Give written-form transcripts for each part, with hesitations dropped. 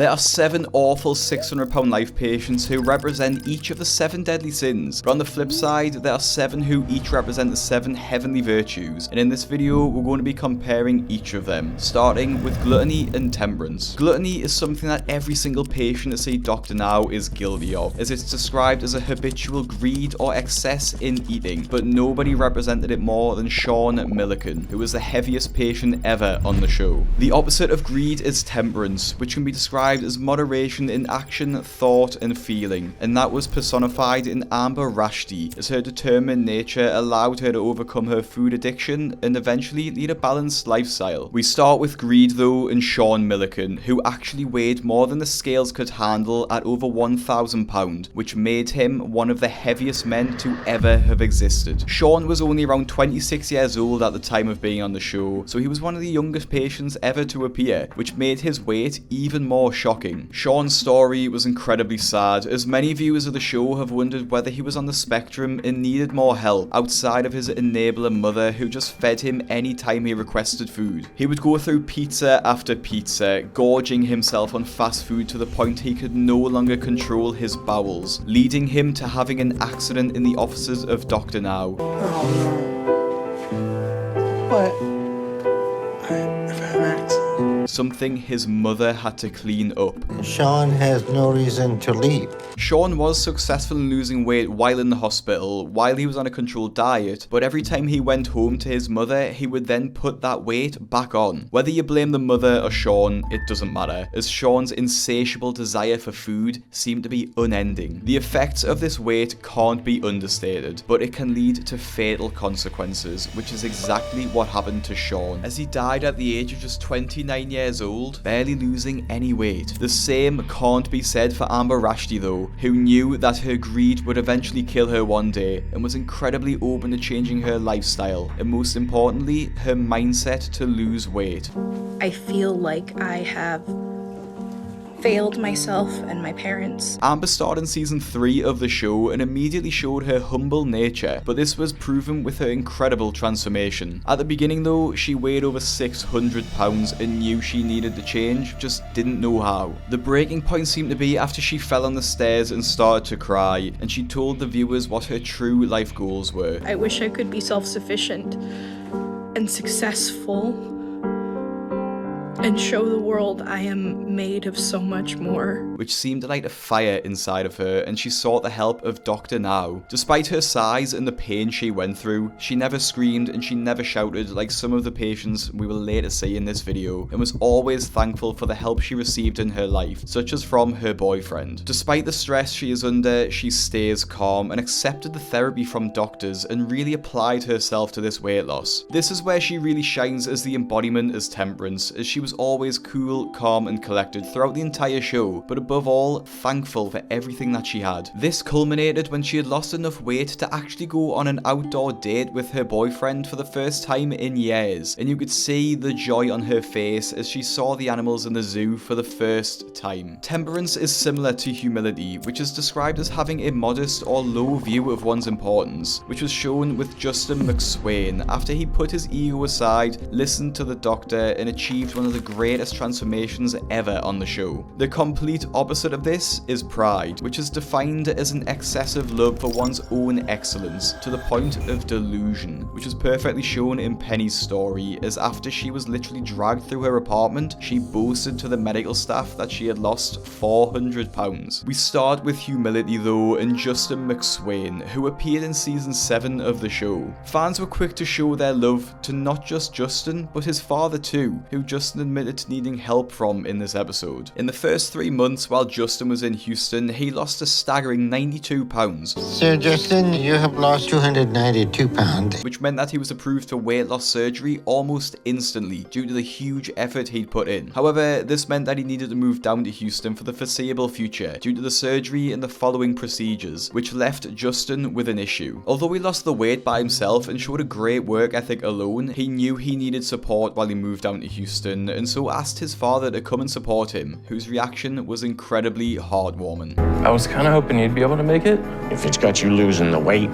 There are 7 awful 600-pound life patients who represent each of the 7 deadly sins, but on the flip side, there are 7 who each represent the 7 heavenly virtues, and in this video, we're going to be comparing each of them, starting with gluttony and temperance. Gluttony is something that every single patient to see Dr. Now is guilty of, as it's described as a habitual greed or excess in eating, but nobody represented it more than Sean Milliken, who was the heaviest patient ever on the show. The opposite of greed is temperance, which can be described as moderation in action, thought, and feeling, and that was personified in Amber Rashdi, as her determined nature allowed her to overcome her food addiction and eventually lead a balanced lifestyle. We start with greed though, and Sean Milliken, who actually weighed more than the scales could handle at over 1,000 pounds, which made him one of the heaviest men to ever have existed. Sean was only around 26 years old at the time of being on the show, so he was one of the youngest patients ever to appear, which made his weight even more shocking. Sean's story was incredibly sad, as many viewers of the show have wondered whether he was on the spectrum and needed more help outside of his enabler mother who just fed him any time he requested food. He would go through pizza after pizza, gorging himself on fast food to the point he could no longer control his bowels, leading him to having an accident in the offices of Dr. Now. What? I've had an accident. Something his mother had to clean up. Sean has no reason to leave. Sean was successful in losing weight while in the hospital, while he was on a controlled diet, but every time he went home to his mother, he would then put that weight back on. Whether you blame the mother or Sean, it doesn't matter, as Sean's insatiable desire for food seemed to be unending. The effects of this weight can't be understated, but it can lead to fatal consequences, which is exactly what happened to Sean, as he died at the age of just 29 years old, barely losing any weight. The same can't be said for Amber Rashdi though, who knew that her greed would eventually kill her one day and was incredibly open to changing her lifestyle, and most importantly, her mindset to lose weight. I feel like I have failed myself and my parents. Amber starred in season 3 of the show and immediately showed her humble nature, but this was proven with her incredible transformation. At the beginning though, she weighed over 600 pounds and knew she needed to change, just didn't know how. The breaking point seemed to be after she fell on the stairs and started to cry, and she told the viewers what her true life goals were. I wish I could be self-sufficient and successful and show the world I am made of so much more. Which seemed to light a fire inside of her, and she sought the help of Dr. Now. Despite her size and the pain she went through, she never screamed and she never shouted like some of the patients we will later see in this video, and was always thankful for the help she received in her life, such as from her boyfriend. Despite the stress she is under, she stays calm and accepted the therapy from doctors and really applied herself to this weight loss. This is where she really shines as the embodiment as temperance, as she was always cool, calm, and collected throughout the entire show, but above all, thankful for everything that she had. This culminated when she had lost enough weight to actually go on an outdoor date with her boyfriend for the first time in years, and you could see the joy on her face as she saw the animals in the zoo for the first time. Temperance is similar to humility, which is described as having a modest or low view of one's importance, which was shown with Justin McSwain after he put his ego aside, listened to the doctor, and achieved one of the greatest transformations ever on the show. The complete opposite of this is pride, which is defined as an excessive love for one's own excellence to the point of delusion, which is perfectly shown in Penny's story, as after she was literally dragged through her apartment, she boasted to the medical staff that she had lost 400 pounds. We start with humility though, and Justin McSwain, who appeared in season 7 of the show. Fans were quick to show their love to not just Justin, but his father too, who Justin admitted to needing help from in this episode. In the first 3 months while Justin was in Houston, he lost a staggering 92 pounds. Sir Justin, you have lost 292 pounds. Which meant that he was approved for weight loss surgery almost instantly due to the huge effort he'd put in. However, this meant that he needed to move down to Houston for the foreseeable future due to the surgery and the following procedures, which left Justin with an issue. Although he lost the weight by himself and showed a great work ethic alone, he knew he needed support while he moved down to Houston, and so asked his father to come and support him, whose reaction was incredibly heartwarming. I was kind of hoping you'd be able to make it. If it's got you losing the weight,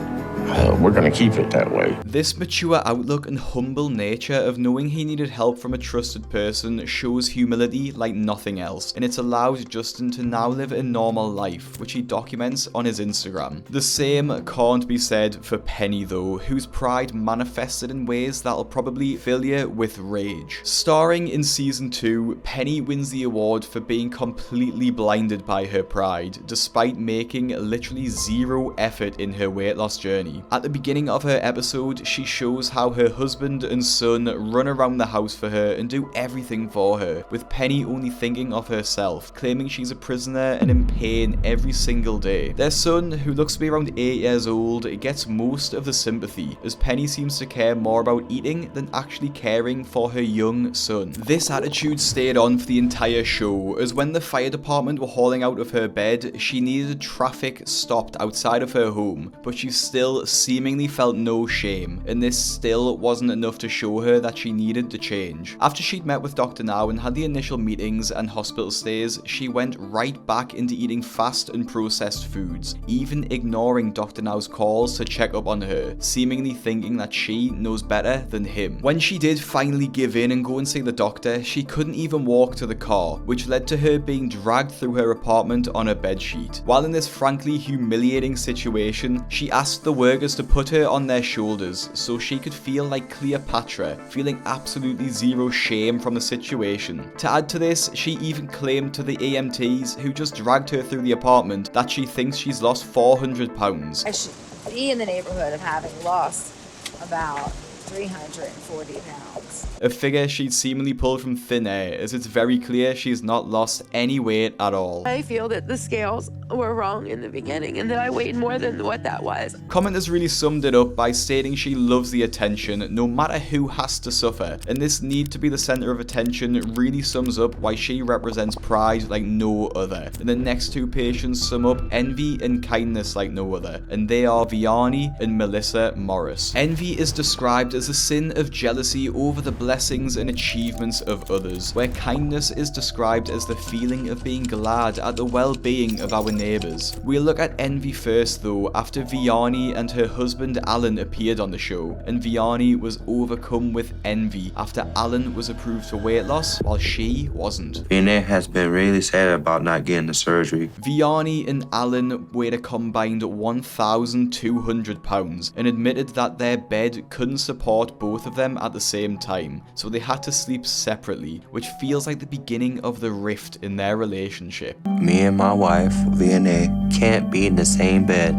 we're gonna keep it that way. This mature outlook and humble nature of knowing he needed help from a trusted person shows humility like nothing else, and it's allowed Justin to now live a normal life, which he documents on his Instagram. The same can't be said for Penny though, whose pride manifested in ways that'll probably fill you with rage. Starring in season 2, Penny wins the award for being completely blinded by her pride, despite making literally zero effort in her weight loss journey. At the beginning of her episode, she shows how her husband and son run around the house for her and do everything for her, with Penny only thinking of herself, claiming she's a prisoner and in pain every single day. Their son, who looks to be around 8 years old, gets most of the sympathy, as Penny seems to care more about eating than actually caring for her young son. This attitude stayed on for the entire show, as when the fire department were hauling out of her bed, she needed traffic stopped outside of her home, but she still seemingly felt no shame, and this still wasn't enough to show her that she needed to change. After she'd met with Dr. Now and had the initial meetings and hospital stays, she went right back into eating fast and processed foods, even ignoring Dr. Now's calls to check up on her, seemingly thinking that she knows better than him. When she did finally give in and go and see the doctor, she couldn't even walk to the car, which led to her being dragged through her apartment on a bedsheet. While in this frankly humiliating situation, she asked the workers to put her on their shoulders so she could feel like Cleopatra, feeling absolutely zero shame from the situation. To add to this, she even claimed to the EMTs who just dragged her through the apartment that she thinks she's lost 400 pounds. I should be in the neighborhood of having lost about 340 pounds. A figure she'd seemingly pulled from thin air, as it's very clear she's not lost any weight at all. I feel that the scales were wrong in the beginning and that I weighed more than what that was. Commenters really summed it up by stating she loves the attention no matter who has to suffer, and this need to be the center of attention really sums up why she represents pride like no other. And the next two patients sum up envy and kindness like no other, and they are Vianney and Melissa Morris. Envy is described as a sin of jealousy over the blessings and achievements of others, where kindness is described as the feeling of being glad at the well-being of our neighbours. We'll look at envy first though, after Vianney and her husband Alan appeared on the show, and Vianney was overcome with envy after Alan was approved for weight loss while she wasn't. Vianney has been really sad about not getting the surgery. Vianney and Alan weighed a combined 1,200 pounds and admitted that their bed couldn't support both of them at the same time, so they had to sleep separately, which feels like the beginning of the rift in their relationship. Me and my wife, Vianney, can't be in the same bed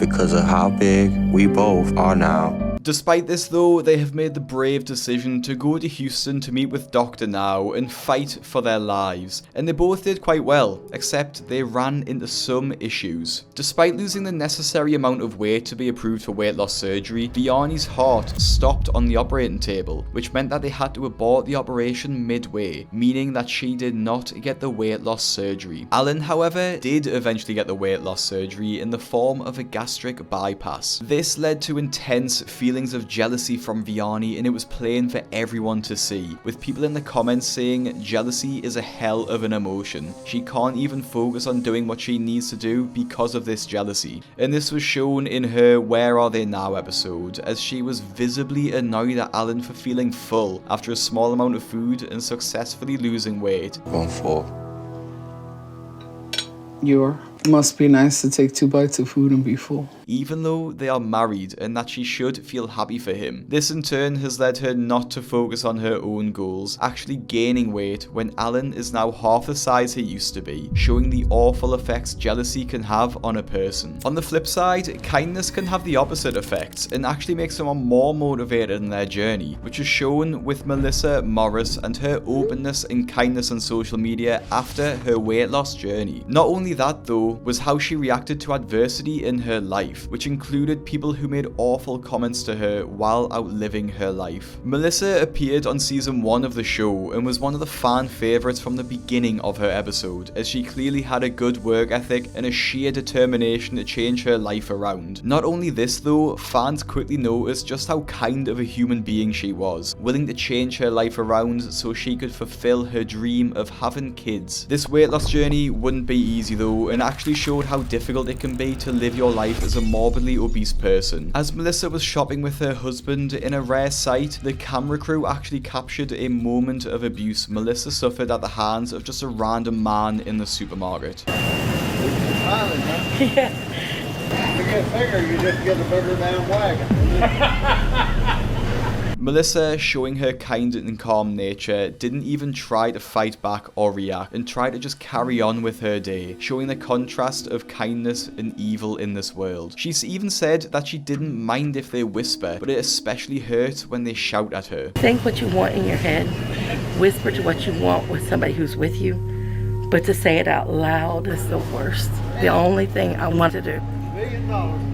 because of how big we both are now. Despite this though, they have made the brave decision to go to Houston to meet with Dr. Now and fight for their lives, and they both did quite well, except they ran into some issues. Despite losing the necessary amount of weight to be approved for weight loss surgery, Vianney's heart stopped on the operating table, which meant that they had to abort the operation midway, meaning that she did not get the weight loss surgery. Alan, however, did eventually get the weight loss surgery in the form of a gastric bypass. This led to intense feelings of jealousy from Vianney, and it was plain for everyone to see, with people in the comments saying jealousy is a hell of an emotion. She can't even focus on doing what she needs to do because of this jealousy. And this was shown in her Where Are They Now episode, as she was visibly annoyed at Alan for feeling full after a small amount of food and successfully losing weight. Going full. Must be nice to take 2 bites of food and be full. Even though they are married and that she should feel happy for him. This in turn has led her not to focus on her own goals, actually gaining weight when Alan is now half the size he used to be, showing the awful effects jealousy can have on a person. On the flip side, kindness can have the opposite effects and actually make someone more motivated in their journey, which is shown with Melissa Morris and her openness and kindness on social media after her weight loss journey. Not only that though, was how she reacted to adversity in her life, which included people who made awful comments to her while outliving her life. Melissa appeared on season 1 of the show and was one of the fan favourites from the beginning of her episode, as she clearly had a good work ethic and a sheer determination to change her life around. Not only this though, fans quickly noticed just how kind of a human being she was, willing to change her life around so she could fulfill her dream of having kids. This weight loss journey wouldn't be easy though, and actually actually showed how difficult it can be to live your life as a morbidly obese person. As Melissa was shopping with her husband, in a rare sight, the camera crew actually captured a moment of abuse Melissa suffered at the hands of just a random man in the supermarket. Yeah. You get bigger, you just get a bigger damn wagon. Melissa, showing her kind and calm nature, didn't even try to fight back or react, and tried to just carry on with her day, showing the contrast of kindness and evil in this world. She even said that she didn't mind if they whisper, but it especially hurt when they shout at her. Think what you want in your head, whisper to what you want with somebody who's with you, but to say it out loud is the worst. The only thing I want to do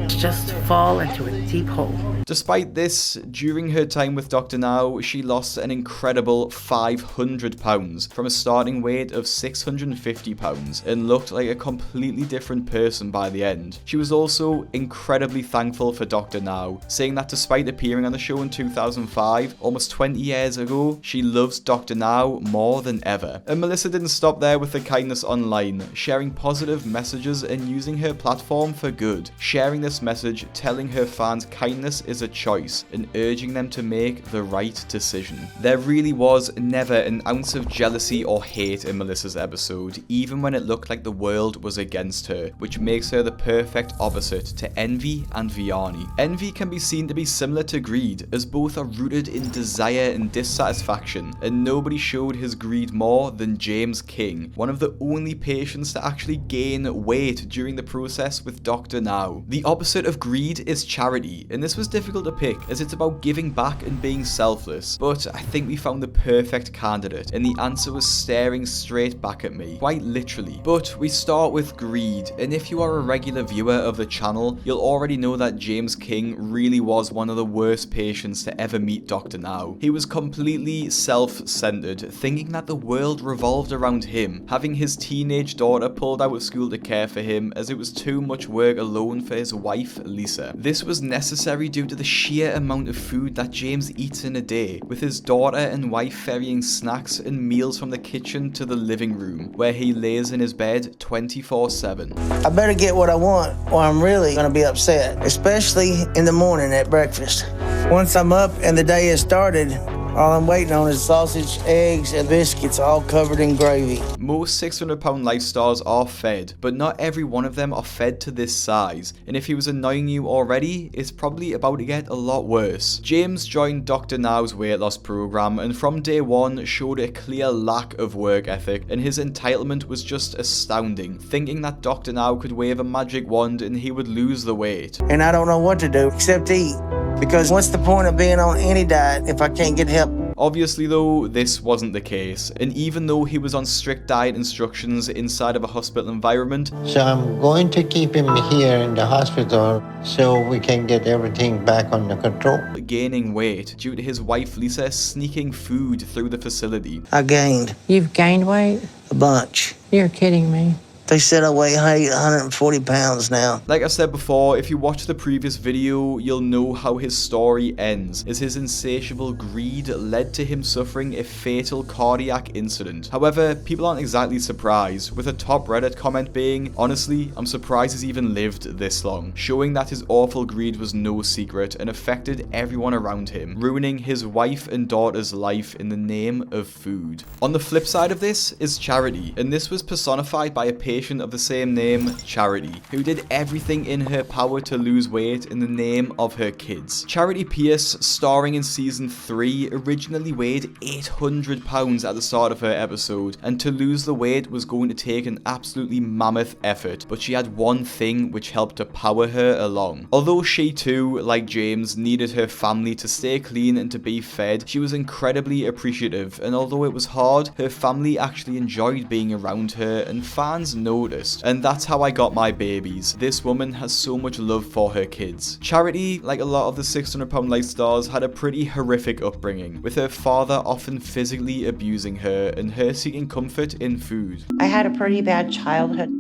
is just fall into a deep hole. Despite this, during her time with Dr. Now, she lost an incredible 500 pounds from a starting weight of 650 pounds and looked like a completely different person by the end. She was also incredibly thankful for Dr. Now, saying that despite appearing on the show in 2005, almost 20 years ago, she loves Dr. Now more than ever. And Melissa didn't stop there with the kindness online, sharing positive messages and using her platform for good, sharing this message, telling her fans kindness is a choice and urging them to make the right decision. There really was never an ounce of jealousy or hate in Melissa's episode, even when it looked like the world was against her, which makes her the perfect opposite to Envy and Vianney. Envy can be seen to be similar to greed, as both are rooted in desire and dissatisfaction, and nobody showed his greed more than James King, one of the only patients to actually gain weight during the process with Dr. Now. The opposite of greed is charity, and this was difficult to pick as it's about giving back and being selfless, but I think we found the perfect candidate and the answer was staring straight back at me, quite literally. But we start with greed, and if you are a regular viewer of the channel, you'll already know that James King really was one of the worst patients to ever meet Dr. Now. He was completely self-centered, thinking that the world revolved around him, having his teenage daughter pulled out of school to care for him as it was too much work alone for his wife, Lisa. This was necessary due to the sheer amount of food that James eats in a day, with his daughter and wife ferrying snacks and meals from the kitchen to the living room, where he lays in his bed 24/7. I better get what I want or I'm really gonna be upset, especially in the morning at breakfast. Once I'm up and the day has started, all I'm waiting on is sausage, eggs, and biscuits all covered in gravy. Most 600-pound lifestars are fed, but not every one of them are fed to this size, and if he was annoying you already, it's probably about to get a lot worse. James joined Dr. Now's weight loss program and from day one showed a clear lack of work ethic, and his entitlement was just astounding, thinking that Dr. Now could wave a magic wand and he would lose the weight. And I don't know what to do except eat, because what's the point of being on any diet if I can't get help? Obviously though, this wasn't the case, and even though he was on strict diet instructions inside of a hospital environment, So I'm going to keep him here in the hospital so we can get everything back under control. gaining weight due to his wife Lisa sneaking food through the facility. I gained You've gained weight? a bunch. You're kidding me. They said I weigh 140 pounds now. Like I said before, if you watch the previous video, you'll know how his story ends, as his insatiable greed led to him suffering a fatal cardiac incident. However, people aren't exactly surprised, with a top Reddit comment being, "Honestly, I'm surprised he's even lived this long," showing that his awful greed was no secret and affected everyone around him, ruining his wife and daughter's life in the name of food. On the flip side of this is Charity, and this was personified by a patient of the same name, Charity, who did everything in her power to lose weight in the name of her kids. Charity Pierce, starring in season 3, originally weighed 800 pounds at the start of her episode, and to lose the weight was going to take an absolutely mammoth effort, but she had one thing which helped to power her along. Although she too, like James, needed her family to stay clean and to be fed, she was incredibly appreciative, and although it was hard, her family actually enjoyed being around her, and fans noticed. And that's how I got my babies. This woman has so much love for her kids. Charity, like a lot of the 600-pound life stars, had a pretty horrific upbringing, with her father often physically abusing her and her seeking comfort in food. I had a pretty bad childhood.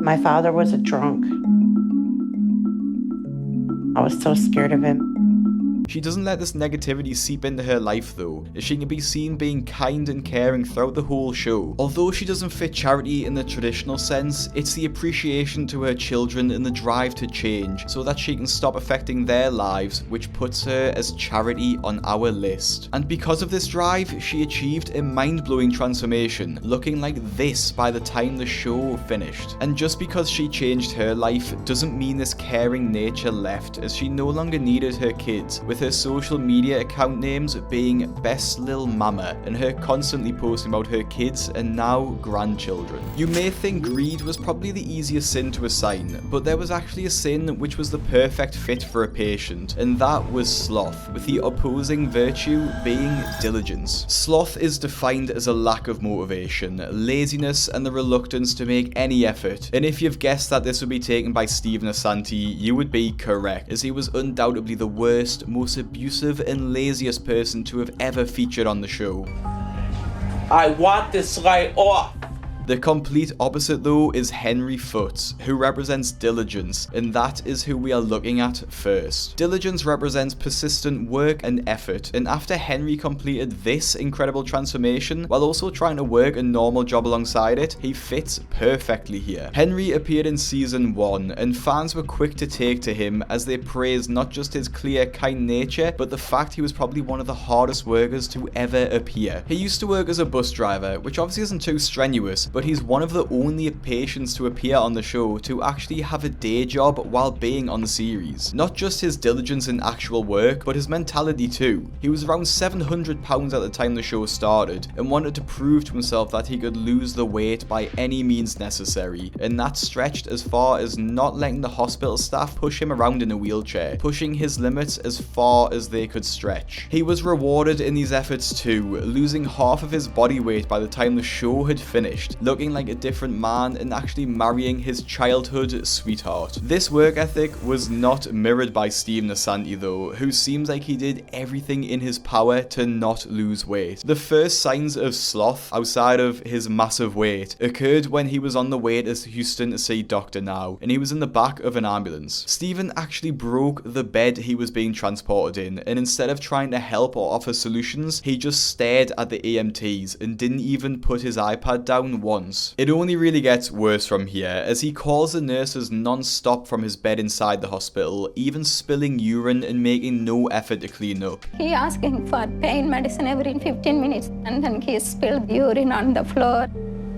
My father was a drunk. I was so scared of him. She doesn't let this negativity seep into her life though, as she can be seen being kind and caring throughout the whole show. Although she doesn't fit charity in the traditional sense, it's the appreciation to her children and the drive to change so that she can stop affecting their lives, which puts her as charity on our list. And because of this drive, she achieved a mind-blowing transformation, looking like this by the time the show finished. And just because she changed her life doesn't mean this caring nature left, as she no longer needed her kids, with her social media account names being Best Lil Mama and her constantly posting about her kids and now grandchildren. You may think greed was probably the easiest sin to assign, but there was actually a sin which was the perfect fit for a patient, and that was sloth, with the opposing virtue being diligence. Sloth is defined as a lack of motivation, laziness, and the reluctance to make any effort, and if you've guessed that this would be taken by Steven Assanti, you would be correct, as he was undoubtedly the worst, most abusive, and laziest person to have ever featured on the show. I want this guy off! The complete opposite though is Henry Foots, who represents diligence, and that is who we are looking at first. Diligence represents persistent work and effort, and after Henry completed this incredible transformation, while also trying to work a normal job alongside it, he fits perfectly here. Henry appeared in season 1, and fans were quick to take to him as they praised not just his clear, kind nature, but the fact he was probably one of the hardest workers to ever appear. He used to work as a bus driver, which obviously isn't too strenuous, but he's one of the only patients to appear on the show to actually have a day job while being on the series. Not just his diligence in actual work, but his mentality too. He was around 700 pounds at the time the show started, and wanted to prove to himself that he could lose the weight by any means necessary, and that stretched as far as not letting the hospital staff push him around in a wheelchair, pushing his limits as far as they could stretch. He was rewarded in these efforts too, losing half of his body weight by the time the show had finished, looking like a different man and actually marrying his childhood sweetheart. This work ethic was not mirrored by Steven Assanti though, who seems like he did everything in his power to not lose weight. The first signs of sloth, outside of his massive weight, occurred when he was on the way to Houston to see Dr. Now, and he was in the back of an ambulance. Steven actually broke the bed he was being transported in, and instead of trying to help or offer solutions, he just stared at the EMTs and didn't even put his iPad down once. It only really gets worse from here, as he calls the nurses non-stop from his bed inside the hospital, even spilling urine and making no effort to clean up. He asking for pain medicine every 15 minutes, and then he spilled urine on the floor.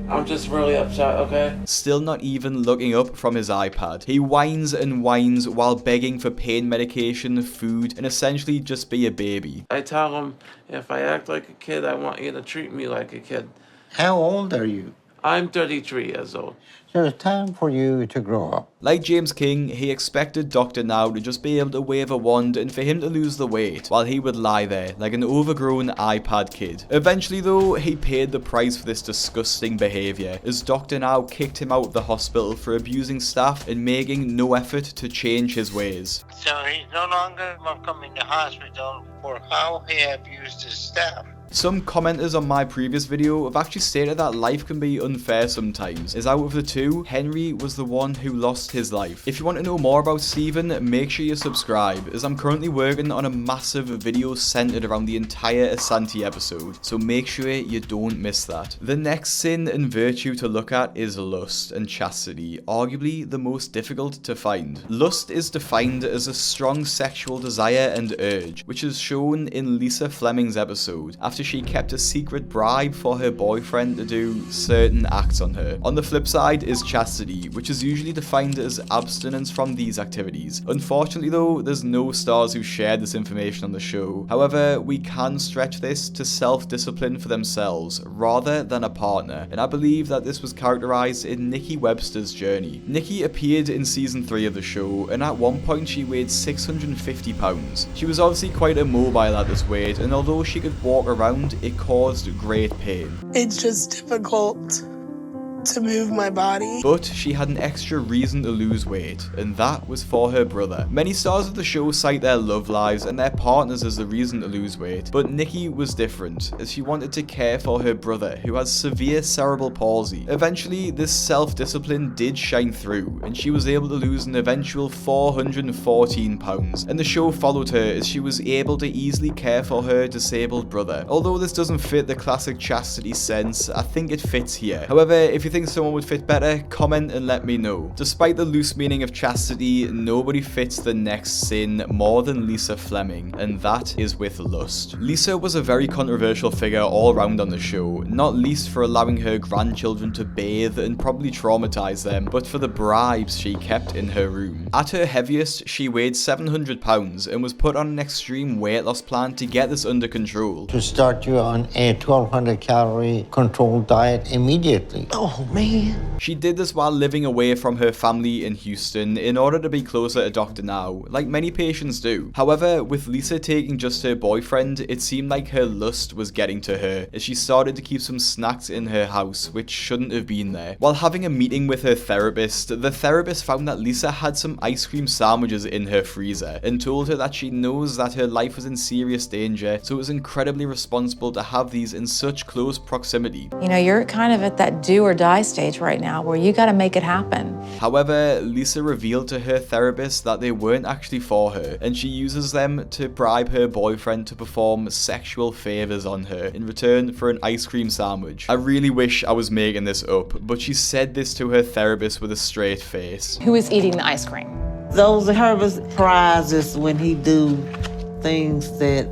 I'm just really upset, okay? Still not even looking up from his iPad. He whines and whines while begging for pain medication, food, and essentially just be a baby. I tell him, if I act like a kid, I want you to treat me like a kid. How old are you? I'm 33 years old. So it's time for you to grow up. Like James King, he expected Dr. Now to just be able to wave a wand and for him to lose the weight, while he would lie there like an overgrown iPad kid. Eventually though, he paid the price for this disgusting behaviour, as Dr. Now kicked him out of the hospital for abusing staff and making no effort to change his ways. So he's no longer welcome in the hospital for how he abused his staff. Some commenters on my previous video have actually stated that life can be unfair sometimes, as out of the two, Henry was the one who lost his life. If you want to know more about Steven, make sure you subscribe, as I'm currently working on a massive video centered around the entire Assanti episode, so make sure you don't miss that. The next sin and virtue to look at is lust and chastity, arguably the most difficult to find. Lust is defined as a strong sexual desire and urge, which is shown in Lisa Fleming's episode, after she kept a secret bribe for her boyfriend to do certain acts on her. On the flip side is chastity, which is usually defined as abstinence from these activities. Unfortunately though, there's no stars who shared this information on the show. However, we can stretch this to self-discipline for themselves, rather than a partner, and I believe that this was characterized in Nikki Webster's journey. Nikki appeared in season 3 of the show, and at one point she weighed 650 pounds. She was obviously quite immobile at this weight, and although she could walk around, it caused great pain. It's just difficult to move my body. But she had an extra reason to lose weight, and that was for her brother. Many stars of the show cite their love lives and their partners as the reason to lose weight, but Nikki was different, as she wanted to care for her brother, who has severe cerebral palsy. Eventually, this self-discipline did shine through, and she was able to lose an eventual 414 pounds, and the show followed her as she was able to easily care for her disabled brother. Although this doesn't fit the classic chastity sense, I think it fits here. However, if you think someone would fit better, comment and let me know. Despite the loose meaning of chastity, nobody fits the next sin more than Lisa Fleming, and that is with lust. Lisa was a very controversial figure all around on the show, not least for allowing her grandchildren to bathe and probably traumatize them, but for the bribes she kept in her room. At her heaviest, she weighed 700 pounds and was put on an extreme weight loss plan to get this under control. To start you on a 1200 calorie controlled diet immediately. Oh, man. She did this while living away from her family in Houston in order to be closer to Dr. Now, like many patients do. However, with Lisa taking just her boyfriend, it seemed like her lust was getting to her, as she started to keep some snacks in her house, which shouldn't have been there. While having a meeting with her therapist, the therapist found that Lisa had some ice cream sandwiches in her freezer, and told her that she knows that her life was in serious danger, so it was incredibly responsible to have these in such close proximity. You know, you're kind of at that do or die stage right now where you got to make it happen. However, Lisa revealed to her therapist that they weren't actually for her, and she uses them to bribe her boyfriend to perform sexual favors on her in return for an ice cream sandwich. I really wish I was making this up, but she said this to her therapist with a straight face. Who is eating the ice cream? Those are Herbert's prizes when he do things that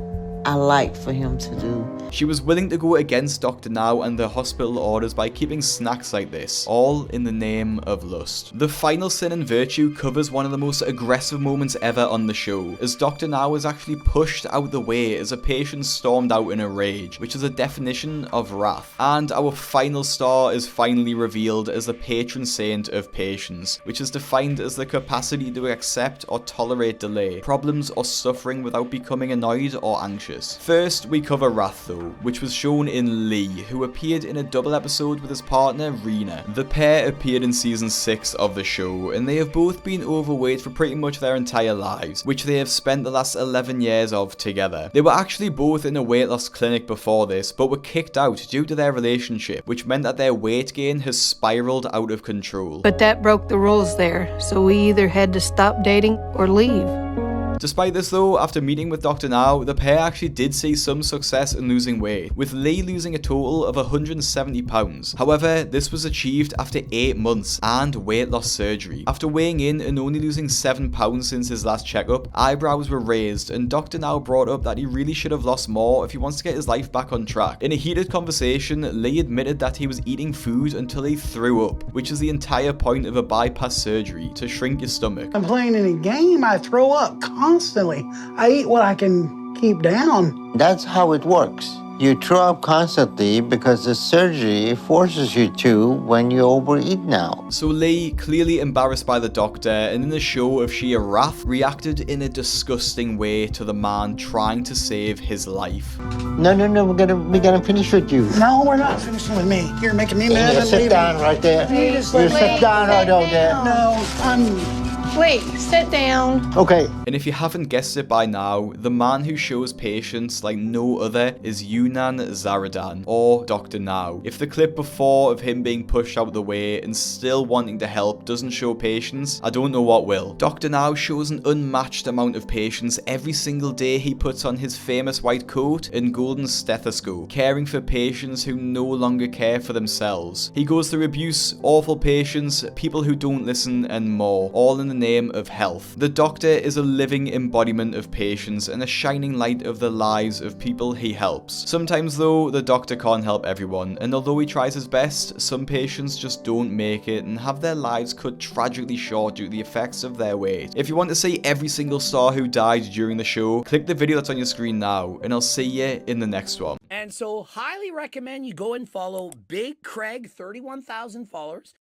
I like for him to do. She was willing to go against Dr. Now and the hospital orders by keeping snacks like this, all in the name of lust. The final sin and virtue covers one of the most aggressive moments ever on the show, as Dr. Now was actually pushed out the way as a patient stormed out in a rage, which is a definition of wrath. And our final star is finally revealed as the patron saint of patience, which is defined as the capacity to accept or tolerate delay, problems or suffering without becoming annoyed or anxious. First, we cover wrath though, which was shown in Lee, who appeared in a double episode with his partner Rena. The pair appeared in season 6 of the show, and they have both been overweight for pretty much their entire lives, which they have spent the last 11 years of together. They were actually both in a weight loss clinic before this, but were kicked out due to their relationship, which meant that their weight gain has spiraled out of control. But that broke the rules there, so we either had to stop dating or leave. Despite this though, after meeting with Dr. Now, the pair actually did see some success in losing weight, with Lee losing a total of 170 pounds. However, this was achieved after 8 months and weight loss surgery. After weighing in and only losing 7 pounds since his last checkup, eyebrows were raised, and Dr. Now brought up that he really should have lost more if he wants to get his life back on track. In a heated conversation, Lee admitted that he was eating food until he threw up, which is the entire point of a bypass surgery, to shrink your stomach. I'm playing in a game, I throw up constantly. I eat what I can keep down. That's how it works. You throw up constantly because the surgery forces you to when you overeat now. So Lee, clearly embarrassed by the doctor and in a show of sheer wrath, reacted in a disgusting way to the man trying to save his life. No, we're gonna finish with you. No, we're not finishing with me. You're making me mad. You sit down right there. You sit down right over there. No, Wait, sit down. Okay. And if you haven't guessed it by now, the man who shows patience like no other is Yunan Zaradan, or Dr. Now. If the clip before of him being pushed out the way and still wanting to help doesn't show patience, I don't know what will. Dr. Now shows an unmatched amount of patience every single day he puts on his famous white coat and golden stethoscope, caring for patients who no longer care for themselves. He goes through abuse, awful patients, people who don't listen, and more, all in the name of health. The doctor is a living embodiment of patience and a shining light of the lives of people he helps. Sometimes though, the doctor can't help everyone, and although he tries his best, some patients just don't make it and have their lives cut tragically short due to the effects of their weight. If you want to see every single star who died during the show, click the video that's on your screen now, and I'll see you in the next one. And so highly recommend you go and follow Big Craig, 31,000 followers.